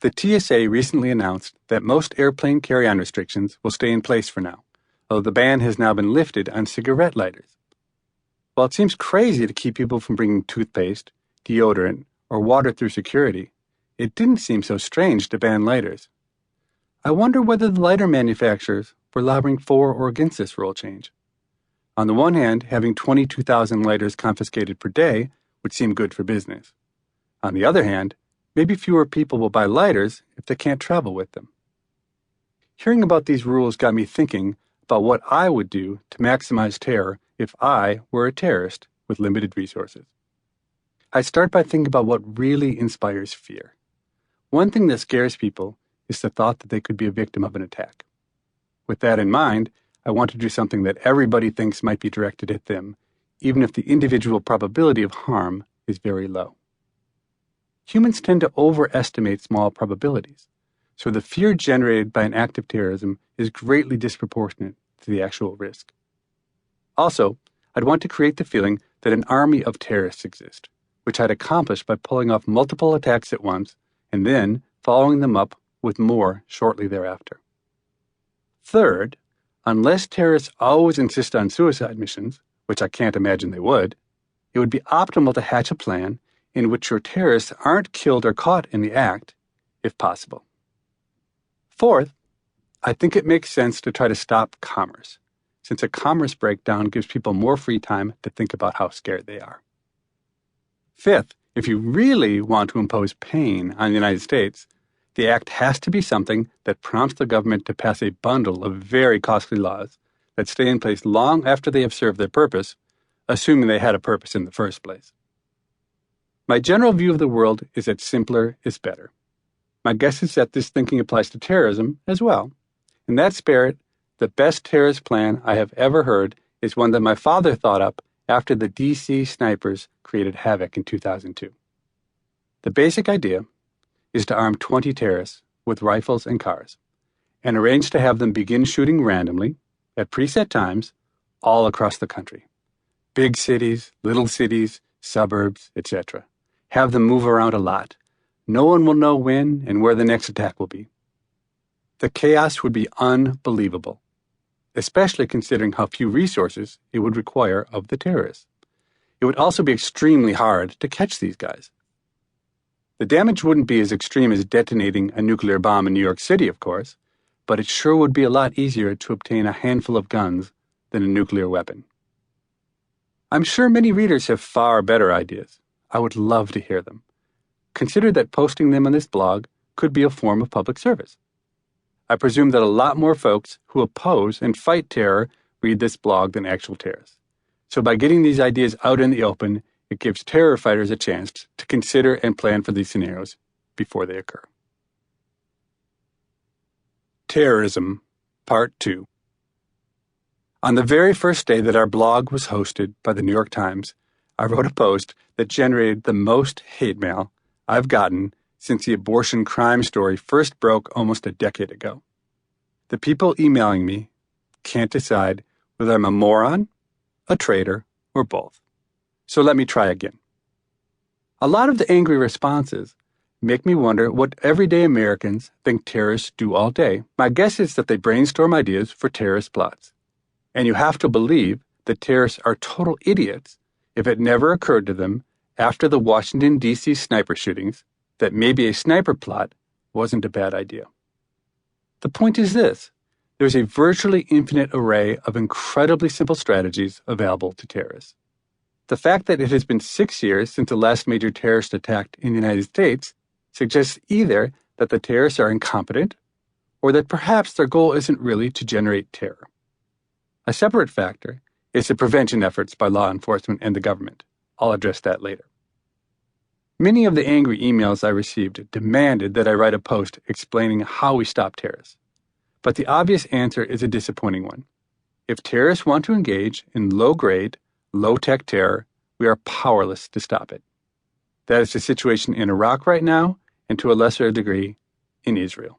The TSA recently announced that most airplane carry-on restrictions will stay in place for now, although the ban has now been lifted on cigarette lighters. While it seems crazy to keep people from bringing toothpaste, deodorant, or water through security, it didn't seem so strange to ban lighters. I wonder whether the lighter manufacturers were lobbying for or against this rule change. On the one hand, having 22,000 lighters confiscated per day would seem good for business. On the other hand, maybe fewer people will buy lighters if they can't travel with them. Hearing about these rules got me thinking about what I would do to maximize terror if I were a terrorist with limited resources. I start by thinking about what really inspires fear. One thing that scares people is the thought that they could be a victim of an attack. With that in mind, I want to do something that everybody thinks might be directed at them, even if the individual probability of harm is very low. Humans tend to overestimate small probabilities, so the fear generated by an act of terrorism is greatly disproportionate to the actual risk. Also, I'd want to create the feeling that an army of terrorists exists, which I'd accomplish by pulling off multiple attacks at once and then following them up with more shortly thereafter. Third, unless terrorists always insist on suicide missions, which I can't imagine they would be optimal to hatch a plan in which your terrorists aren't killed or caught in the act, if possible. Fourth, I think it makes sense to try to stop commerce, since a commerce breakdown gives people more free time to think about how scared they are. Fifth, if you really want to impose pain on the United States, the act has to be something that prompts the government to pass a bundle of very costly laws that stay in place long after they have served their purpose, assuming they had a purpose in the first place. My general view of the world is that simpler is better. My guess is that this thinking applies to terrorism as well. In that spirit, the best terrorist plan I have ever heard is one that my father thought up after the DC snipers created havoc in 2002. The basic idea is to arm 20 terrorists with rifles and cars, and arrange to have them begin shooting randomly, at preset times, all across the country. Big cities, little cities, suburbs, etc. Have them move around a lot. No one will know when and where the next attack will be. The chaos would be unbelievable, especially considering how few resources it would require of the terrorists. It would also be extremely hard to catch these guys. The damage wouldn't be as extreme as detonating a nuclear bomb in New York City, of course, but it sure would be a lot easier to obtain a handful of guns than a nuclear weapon. I'm sure many readers have far better ideas. I would love to hear them. Consider that posting them on this blog could be a form of public service. I presume that a lot more folks who oppose and fight terror read this blog than actual terrorists. So by getting these ideas out in the open, it gives terror fighters a chance to consider and plan for these scenarios before they occur. Terrorism, Part 2. On the very first day that our blog was hosted by the New York Times, I wrote a post that generated the most hate mail I've gotten since the abortion crime story first broke almost a decade ago. The people emailing me can't decide whether I'm a moron, a traitor, or both. So let me try again. A lot of the angry responses make me wonder what everyday Americans think terrorists do all day. My guess is that they brainstorm ideas for terrorist plots. And you have to believe that terrorists are total idiots if it never occurred to them after the Washington, D.C. sniper shootings that maybe a sniper plot wasn't a bad idea. The point is this: there's a virtually infinite array of incredibly simple strategies available to terrorists. The fact that it has been 6 years since the last major terrorist attack in the United States suggests either that the terrorists are incompetent or that perhaps their goal isn't really to generate terror. A separate factor is the prevention efforts by law enforcement and the government. I'll address that later. Many of the angry emails I received demanded that I write a post explaining how we stop terrorists. But the obvious answer is a disappointing one. If terrorists want to engage in low-grade, low-tech terror, we are powerless to stop it. That is the situation in Iraq right now, and to a lesser degree, in Israel.